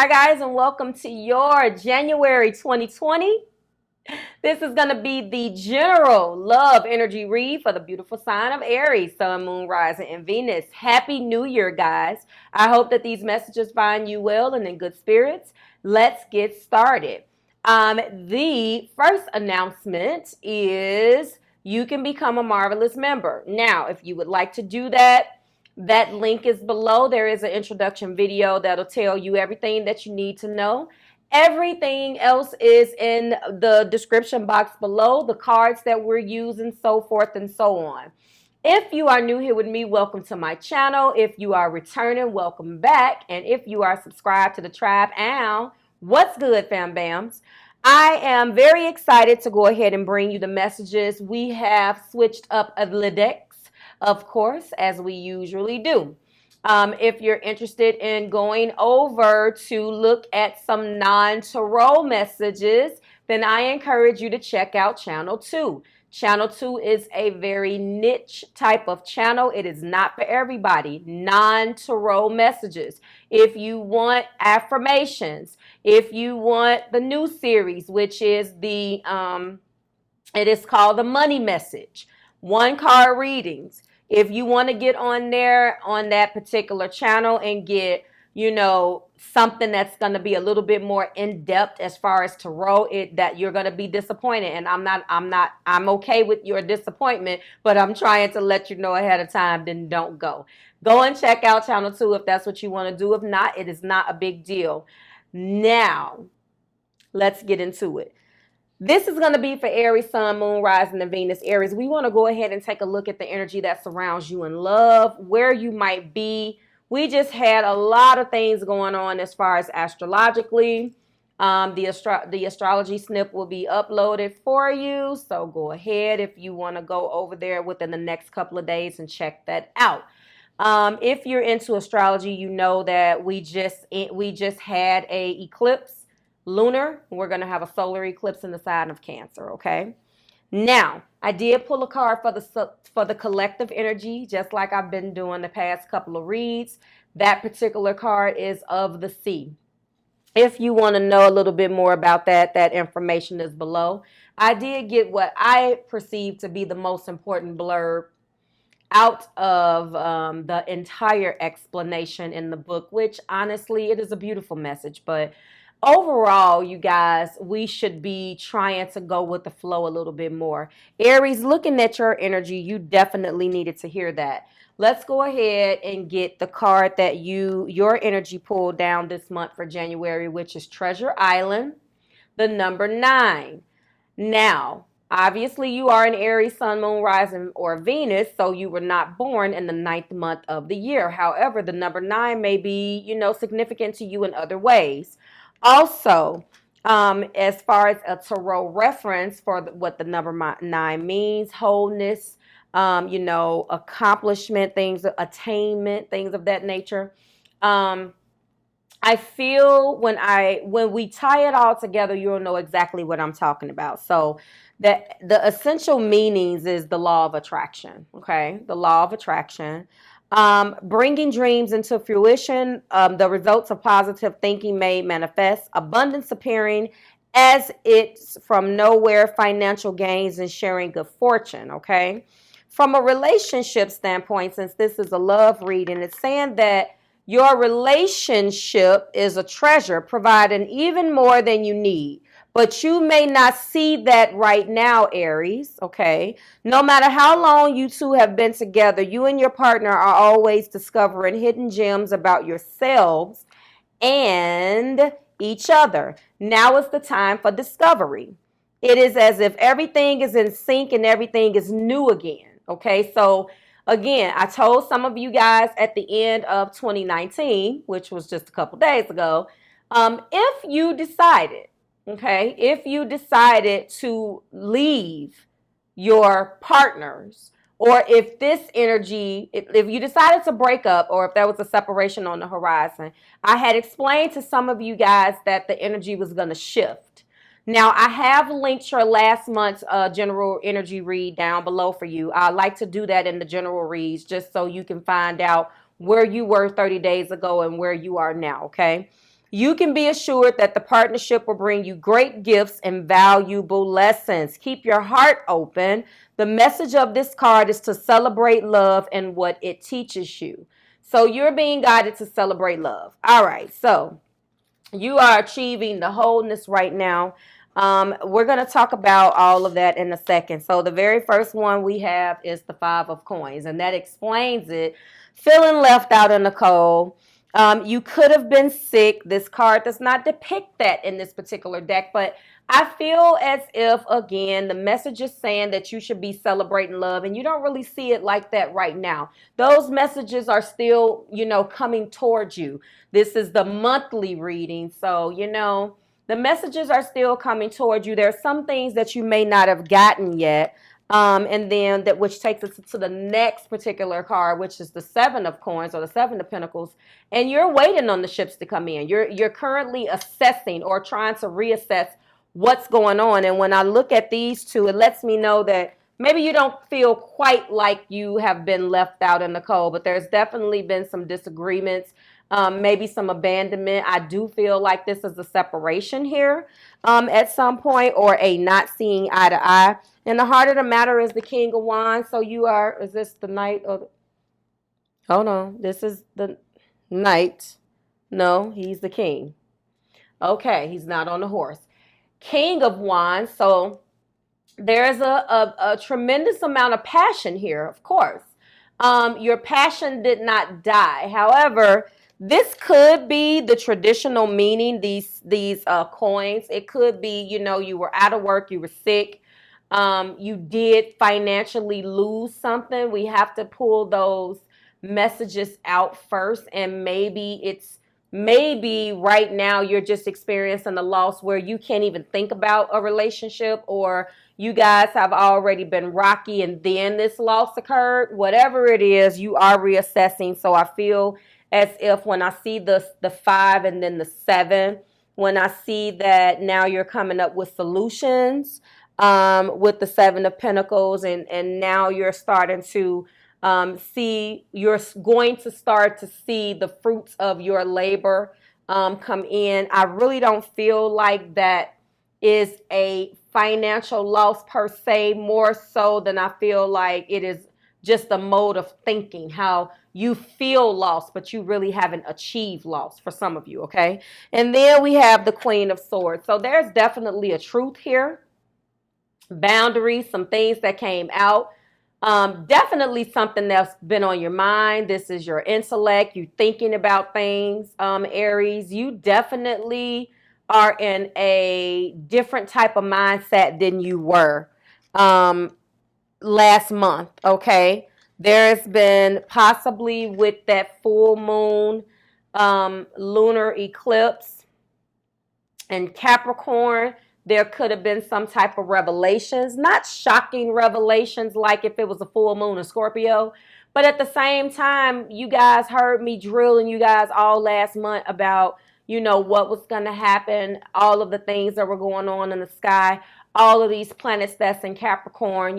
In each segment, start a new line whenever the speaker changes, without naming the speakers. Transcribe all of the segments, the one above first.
Hi guys, and welcome to your January 2020. This is going to be the general love energy read for the beautiful sign of Aries, Sun, Moon, Rising, and Venus. Happy New Year, guys. I hope that these messages find you well and in good spirits. Let's get started. The first announcement is you can become a Marvelous member. Now, if you would like to do that, that link is below. There is an introduction video that'll tell you everything that you need to know. Everything else is in the description box below, the cards that we're using, so forth and so on. If you are new here with me, welcome to my channel. If you are returning, welcome back. And if you are subscribed to the tribe, what's good, fam bams? I am very excited to go ahead and bring you the messages. We have switched up a little deck, of course, as we usually do. If you're interested in going over to look at some non-tarot messages, then I encourage you to check out Channel 2. Channel 2 is a very niche type of channel. It is not for everybody. Non-tarot messages. If you want affirmations, if you want the new series, which is it is called the Money Message, one card readings. If you want to get on there on that particular channel and get, something that's going to be a little bit more in depth as far as tarot, that you're going to be disappointed. And I'm okay with your disappointment, but I'm trying to let you know ahead of time, then don't go. Go and check out Channel 2 if that's what you want to do. If not, it is not a big deal. Now, let's get into it. This is going to be for Aries, Sun, Moon, Rising, and Venus. Aries, we want to go ahead and take a look at the energy that surrounds you in love, where you might be. We just had a lot of things going on as far as astrologically. The astrology snip will be uploaded for you. So go ahead if you want to go over there within the next couple of days and check that out. If you're into astrology, you know that we just had a eclipse. Lunar, we're going to have a solar eclipse in the sign of Cancer, okay? Now, I did pull a card for the collective energy, just like I've been doing the past couple of reads. That particular card is of the sea. If you want to know a little bit more about that information is below. I did get what I perceive to be the most important blurb out of the entire explanation in the book, which honestly, it is a beautiful message, but overall, you guys, we should be trying to go with the flow a little bit more. Aries, looking at your energy, you definitely needed to hear that. Let's go ahead and get the card that your energy pulled down this month for January, which is Treasure Island, the number 9. Now, obviously, you are an Aries, Sun, Moon, Rising, or Venus, so you were not born in the 9th month of the year. However, the number 9 may be, significant to you in other ways. Also, as far as a tarot reference for what the number 9 means, wholeness, accomplishment, attainment, things of that nature. I feel when we tie it all together, you'll know exactly what I'm talking about. So the essential meanings is the law of attraction. Okay, the law of attraction. Bringing dreams into fruition, the results of positive thinking may manifest, abundance appearing as it's from nowhere, financial gains, and sharing good fortune, okay? From a relationship standpoint, since this is a love reading, it's saying that your relationship is a treasure, providing even more than you need. But you may not see that right now, Aries, okay? No matter how long you two have been together, you and your partner are always discovering hidden gems about yourselves and each other. Now is the time for discovery. It is as if everything is in sync and everything is new again, okay? So, again, I told some of you guys at the end of 2019, which was just a couple days ago, if you decided to leave your partners, or if this energy, if you decided to break up, or if there was a separation on the horizon, I had explained to some of you guys that the energy was going to shift. Now, I have linked your last month's general energy read down below for you. I like to do that in the general reads just so you can find out where you were 30 days ago and where you are now, okay? You can be assured that the partnership will bring you great gifts and valuable lessons. Keep your heart open. The message of this card is to celebrate love and what it teaches you. So you're being guided to celebrate love. All right. So you are achieving the wholeness right now. We're going to talk about all of that in a second. So the very first one we have is the Five of Coins, and that explains it. Feeling left out in the cold. You could have been sick. This card does not depict that in this particular deck, but I feel as if, again, the message is saying that you should be celebrating love, and you don't really see it like that right now. Those messages are still, coming towards you. This is the monthly reading, so, the messages are still coming towards you. There are some things that you may not have gotten yet. And then that, which takes us to the next particular card, which is the Seven of Coins or the Seven of Pentacles. And you're waiting on the ships to come in. You're currently assessing or trying to reassess what's going on. And when I look at these two, it lets me know that maybe you don't feel quite like you have been left out in the cold, but there's definitely been some disagreements, maybe some abandonment. I do feel like this is a separation here at some point, or a not seeing eye to eye. And the heart of the matter is the King of Wands. So you are, is this the Knight of, oh no, this is the Knight. No, he's the King. Okay, he's not on the horse. King of Wands. So there's a tremendous amount of passion here, of course. Your passion did not die. However, this could be the traditional meaning, these coins. It could be, you were out of work, you were sick, you did financially lose something. We have to pull those messages out first, and maybe right now you're just experiencing a loss where you can't even think about a relationship, or you guys have already been rocky and then this loss occurred. Whatever it is, you are reassessing. So I feel as if when I see the five and then the seven, when I see that now you're coming up with solutions with the Seven of Pentacles, and now you're starting to you're going to start to see the fruits of your labor come in. I really don't feel like that is a financial loss per se, more so than I feel like it is just a mode of thinking, how you feel lost, but you really haven't achieved loss for some of you, okay? And then we have the Queen of Swords. So there's definitely a truth here. Boundaries, some things that came out. Definitely something that's been on your mind. This is your intellect. You thinking about things, Aries. You definitely are in a different type of mindset than you were last month, okay? There's been possibly with that full moon lunar eclipse and Capricorn, there could have been some type of revelations, not shocking revelations like if it was a full moon in Scorpio, but at the same time, you guys heard me drilling you guys all last month about, what was going to happen, all of the things that were going on in the sky, all of these planets that's in Capricorn,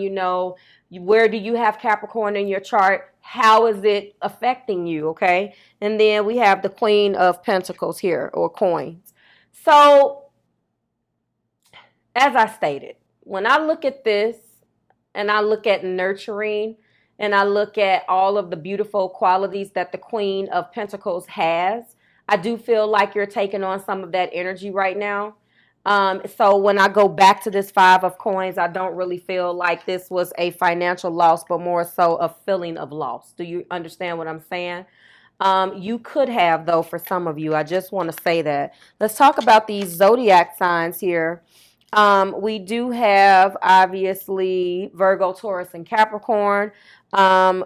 where do you have Capricorn in your chart? How is it affecting you, okay? And then we have the Queen of Pentacles here, or coins. So, as I stated, when I look at this and I look at nurturing and I look at all of the beautiful qualities that the Queen of Pentacles has, I do feel like you're taking on some of that energy right now. So when I go back to this Five of Coins, I don't really feel like this was a financial loss, but more so a feeling of loss. Do you understand what I'm saying? You could have, though, for some of you. I just want to say that. Let's talk about these zodiac signs here. We do have, obviously, Virgo, Taurus, and Capricorn.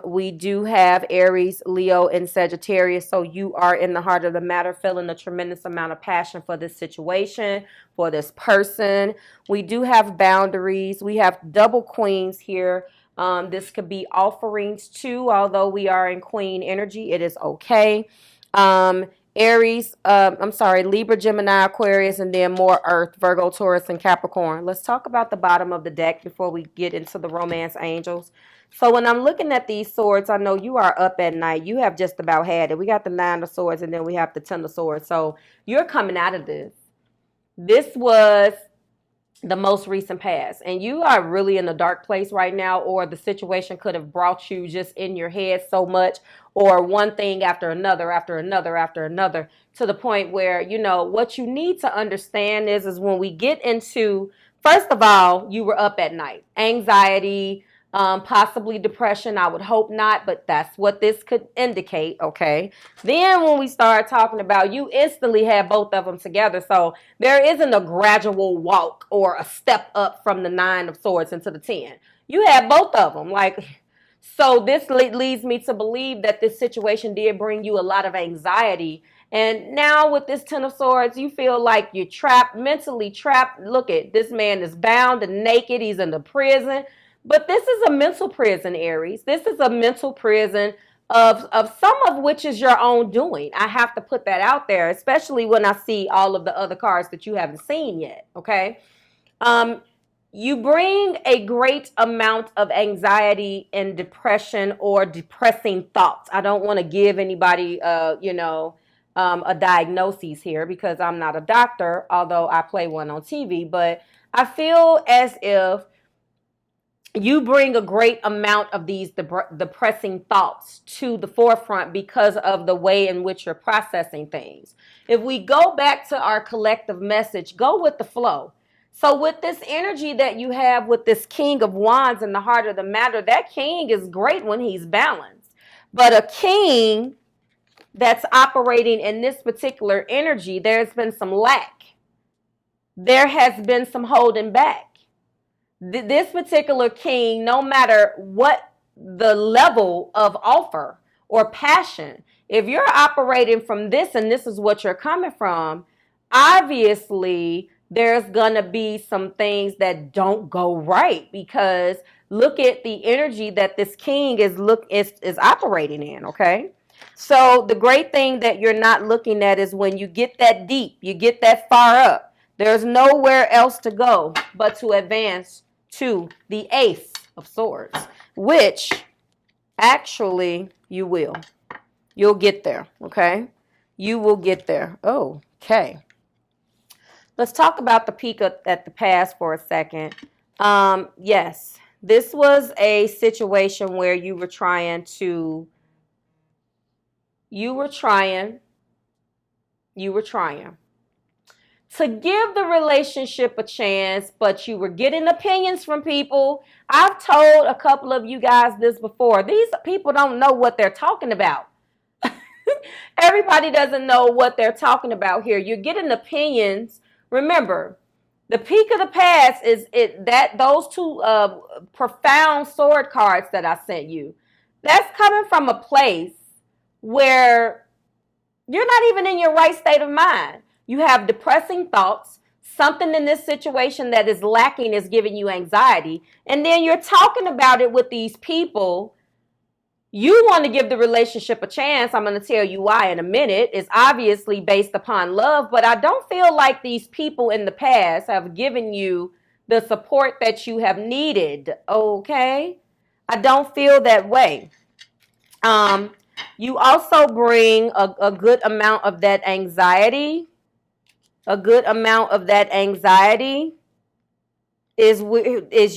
We do have Aries, Leo, and Sagittarius. So you are in the heart of the matter, feeling a tremendous amount of passion for this situation, for this person. We do have boundaries. We have double queens here. This could be offerings too, although we are in queen energy. It is okay. Aries, Libra, Gemini, Aquarius, and then more Earth, Virgo, Taurus, and Capricorn. Let's talk about the bottom of the deck before we get into the romance angels. So when I'm looking at these swords, I know you are up at night. You have just about had it. We got the 9 of swords, and then we have the 10 of swords. So you're coming out of this. This was the most recent past, and you are really in a dark place right now, or the situation could have brought you just in your head so much, or one thing after another after another after another, to the point where, you know, what you need to understand is when we get into, first of all, you were up at night, anxiety, possibly depression. I would hope not, but that's what this could indicate. Okay, then when we start talking about, you instantly have both of them together. So there isn't a gradual walk or a step up from the 9 of swords into the 10. You have both of them. Like, so this leads me to believe that this situation did bring you a lot of anxiety. And now with this 10 of swords, you feel like you're trapped, mentally trapped. Look at this man is bound and naked. He's in the prison. But this is a mental prison, Aries. This is a mental prison of some of which is your own doing. I have to put that out there, especially when I see all of the other cards that you haven't seen yet, okay? You bring a great amount of anxiety and depression or depressing thoughts. I don't want to give anybody, a diagnosis here because I'm not a doctor, although I play one on TV. But I feel as if you bring a great amount of these depressing thoughts to the forefront because of the way in which you're processing things. If we go back to our collective message, go with the flow. So with this energy that you have with this King of Wands in the heart of the matter, that king is great when he's balanced. But a king that's operating in this particular energy, there's been some lack. There has been some holding back. This particular king, no matter what the level of offer or passion, if you're operating from this and this is what you're coming from, obviously there's going to be some things that don't go right, because look at the energy that this king is operating in, okay? So the great thing that you're not looking at is when you get that deep, you get that far up, there's nowhere else to go but to advance to the Ace of Swords, which actually you will. You'll get there, okay? You will get there. Okay. Let's talk about the peek at the past for a second. Yes, this was a situation where you were trying to give the relationship a chance, but you were getting opinions from people. I've told a couple of you guys this before. These people don't know what they're talking about. Everybody doesn't know what they're talking about here. You're getting opinions. Remember, the peak of the past is those two profound sword cards that I sent you. That's coming from a place where you're not even in your right state of mind. You have depressing thoughts. Something in this situation that is lacking is giving you anxiety. And then you're talking about it with these people. You want to give the relationship a chance. I'm going to tell you why in a minute. It's obviously based upon love, but I don't feel like these people in the past have given you the support that you have needed, okay? I don't feel that way. You also bring a good amount of that anxiety. A good amount of that anxiety is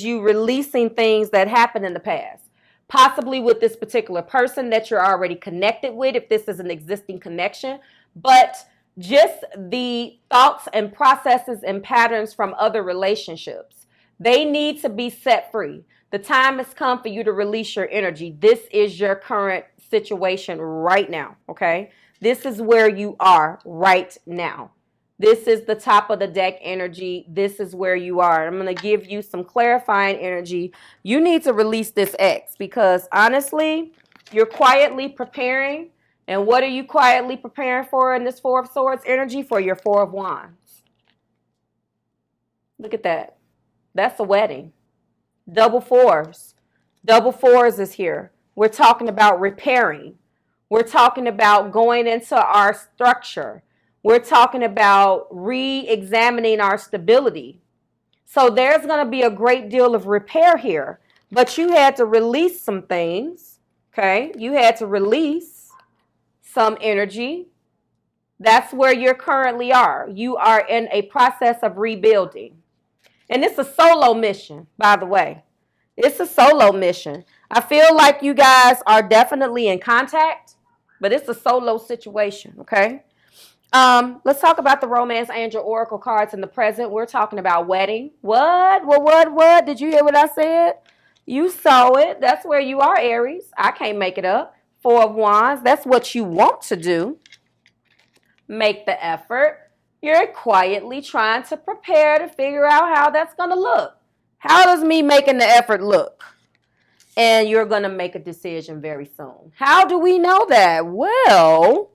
you releasing things that happened in the past. Possibly with this particular person that you're already connected with, if this is an existing connection. But just the thoughts and processes and patterns from other relationships, they need to be set free. The time has come for you to release your energy. This is your current situation right now, okay? This is where you are right now. This is the top of the deck energy. This is where you are. I'm going to give you some clarifying energy. You need to release this X because honestly, you're quietly preparing. And what are you quietly preparing for in this Four of Swords energy? For your Four of Wands. Look at that. That's a wedding. Double fours. Double fours is here. We're talking about repairing. We're talking about going into our structure. We're talking about re-examining our stability. So there's going to be a great deal of repair here. But you had to release some things, okay? You had to release some energy. That's where you currently are. You are in a process of rebuilding. And it's a solo mission, by the way. It's a solo mission. I feel like you guys are definitely in contact, but it's a solo situation, okay? Let's talk about the Romance Angel Oracle cards in the present. We're talking about wedding. What? Did you hear what I said? You saw it. That's where you are, Aries. I can't make it up. Four of Wands. That's what you want to do. Make the effort. You're quietly trying to prepare to figure out how that's going to look. How does me making the effort look? And you're going to make a decision very soon. How do we know that? Well,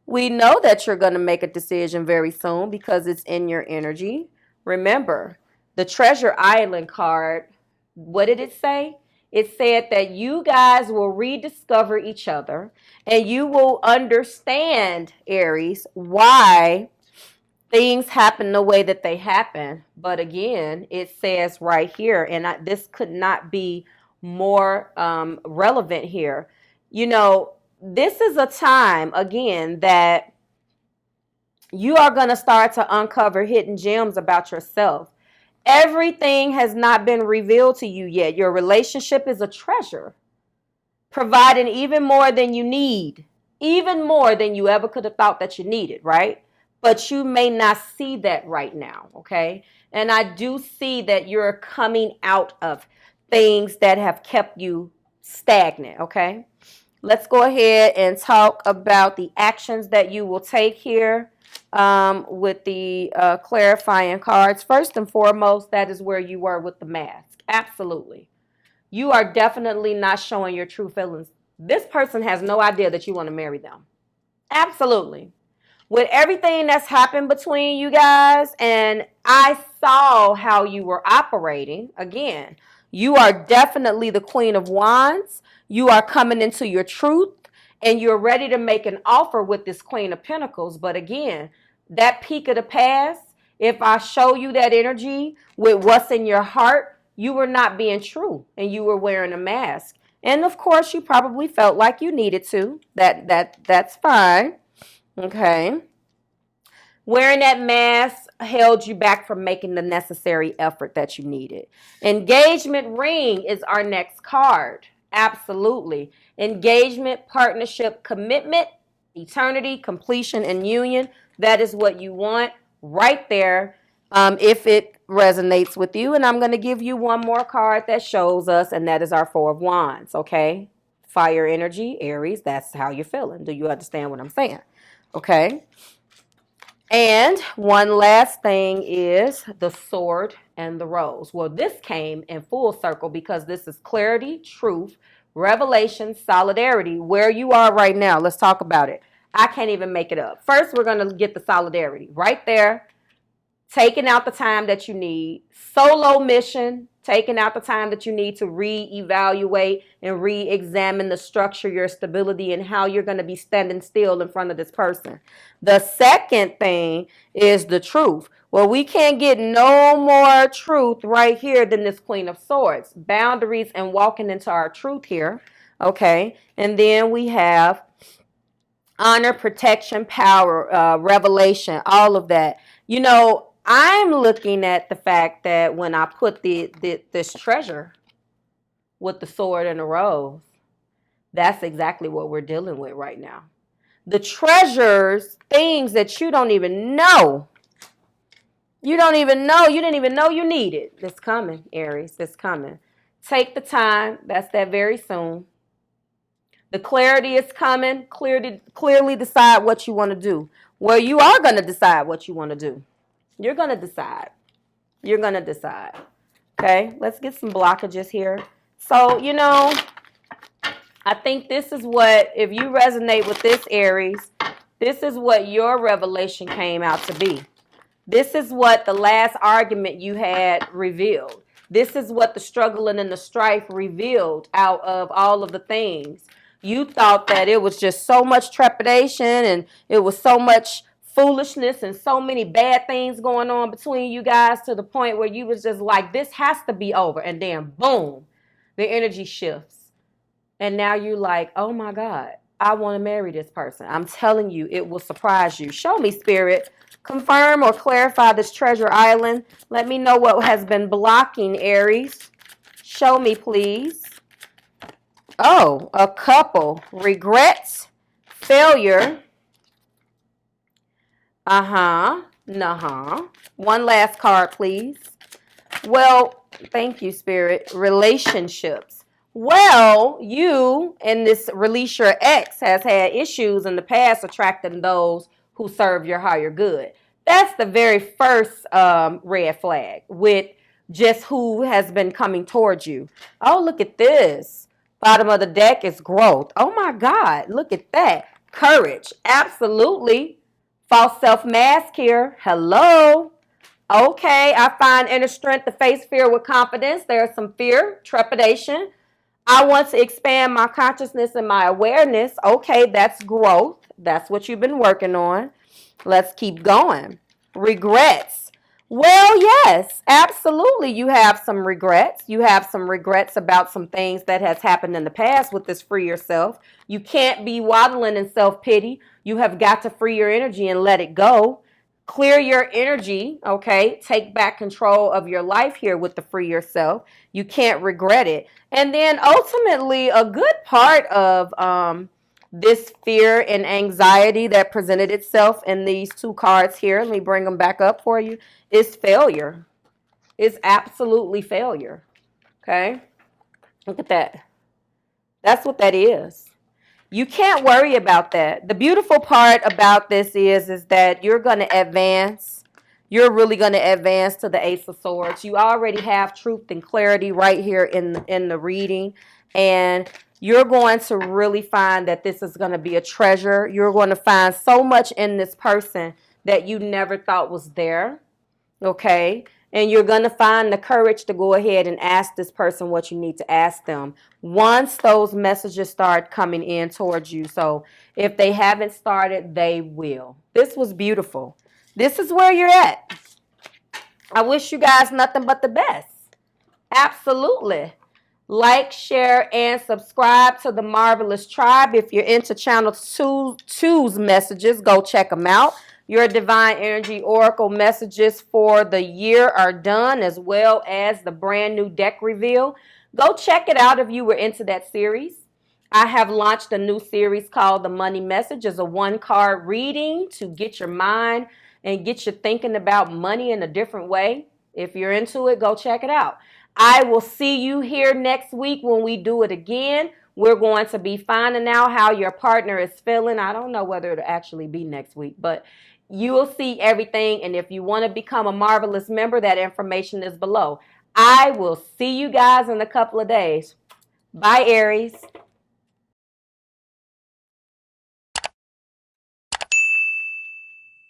we know that you're going to make a decision very soon because it's in your energy. Remember, the Treasure Island card, what did it say? It said that you guys will rediscover each other and you will understand, Aries, why things happen the way that they happen. But again, it says right here, and this could not be more relevant here. You know, this is a time, again, that you are going to start to uncover hidden gems about yourself. Everything has not been revealed to you yet. Your relationship is a treasure, providing even more than you need, even more than you ever could have thought that you needed, right? But you may not see that right now, okay? And I do see that you're coming out of things that have kept you stagnant, okay? Let's go ahead and talk about the actions that you will take here with the clarifying cards. First and foremost, that is where you were with the mask. Absolutely. You are definitely not showing your true feelings. This person has no idea that you want to marry them. Absolutely. With everything that's happened between you guys, and I saw how you were operating, again, you are definitely the Queen of Wands. You are coming into your truth, and you're ready to make an offer with this Queen of Pentacles. But again, that peak of the past, if I show you that energy with what's in your heart, you were not being true, and you were wearing a mask. And of course, you probably felt like you needed to. That's fine. Okay. Wearing that mask held you back from making the necessary effort that you needed. Engagement ring is our next card. Absolutely. Engagement, partnership, commitment, eternity, completion, and union. That is what you want right there, if it resonates with you. And I'm going to give you one more card that shows us, and that is our Four of Wands, okay? Fire energy, Aries, that's how you're feeling. Do you understand what I'm saying? Okay. And one last thing is the Sword and the Rose. Well, this came in full circle because this is clarity, truth, revelation, solidarity. Where you are right now, let's talk about it. I can't even make it up. First, we're going to get the solidarity right there. Taking out the time that you need. Solo mission. Taking out the time that you need to reevaluate and re-examine the structure, your stability, and how you're going to be standing still in front of this person. The second thing is the truth. Well, we can't get no more truth right here than this Queen of Swords. Boundaries and walking into our truth here. Okay. And then we have honor, protection, power, revelation, all of that. You know, I'm looking at the fact that when I put this treasure with the sword and the rose, that's exactly what we're dealing with right now. The treasures, things that you don't even know. You don't even know. You didn't even know you need it. It's coming, Aries. It's coming. Take the time. That's that very soon. The clarity is coming. Clearly decide what you want to do. Well, you are going to decide what you want to do. You're going to decide. You're going to decide. Okay, let's get some blockages here. So, you know, I think this is what, if you resonate with this, Aries, this is what your revelation came out to be. This is what the last argument you had revealed. This is what the struggling and the strife revealed out of all of the things. You thought that it was just so much trepidation and it was so much foolishness and so many bad things going on between you guys to the point where you was just like, this has to be over. And then boom, the energy shifts. And now you're like, oh my God, I want to marry this person. I'm telling you, it will surprise you. Show me, Spirit. Confirm or clarify this treasure island. Let me know what has been blocking Aries. Show me, please. Oh, a couple. Regrets, failure. One last card, please. Well, thank you, Spirit. Relationships. Well, you in this release your ex has had issues in the past attracting those who serve your higher good. That's the very first red flag with just who has been coming towards you. Oh, look at this. Bottom of the deck is growth. Oh my God, look at that. Courage. Absolutely. False self-mask here. Hello. Okay, I find inner strength to face fear with confidence. There's some fear, trepidation. I want to expand my consciousness and my awareness. Okay, that's growth. That's what you've been working on. Let's keep going. Regrets. Well, yes, absolutely. You have some regrets. You have some regrets about some things that has happened in the past with this free yourself. You can't be waddling in self-pity. You have got to free your energy and let it go. Clear your energy, okay? Take back control of your life here with the free yourself. You can't regret it. And then ultimately, a good part of this fear and anxiety that presented itself in these two cards here, let me bring them back up for you, is failure. It's absolutely failure, okay? Look at that. That's what that is. You can't worry about that. The beautiful part about this is that you're going to advance. You're really going to advance to the Ace of Swords. You already have truth and clarity right here in the reading. And you're going to really find that this is going to be a treasure. You're going to find so much in this person that you never thought was there. Okay? And you're going to find the courage to go ahead and ask this person what you need to ask them once those messages start coming in towards you. So if they haven't started, they will. This was beautiful. This is where you're at. I wish you guys nothing but the best. Absolutely. Like, share, and subscribe to the Marvelous Tribe. If you're into Channel 2's messages, go check them out. Your Divine Energy Oracle messages for the year are done, as well as the brand new deck reveal. Go check it out if you were into that series. I have launched a new series called The Money Message as a one-card reading to get your mind and get you thinking about money in a different way. If you're into it, go check it out. I will see you here next week when we do it again. We're going to be finding out how your partner is feeling. I don't know whether it'll actually be next week, but you will see everything. And if you want to become a Marvelous member, that information is below. I will see you guys in a couple of days. Bye, Aries.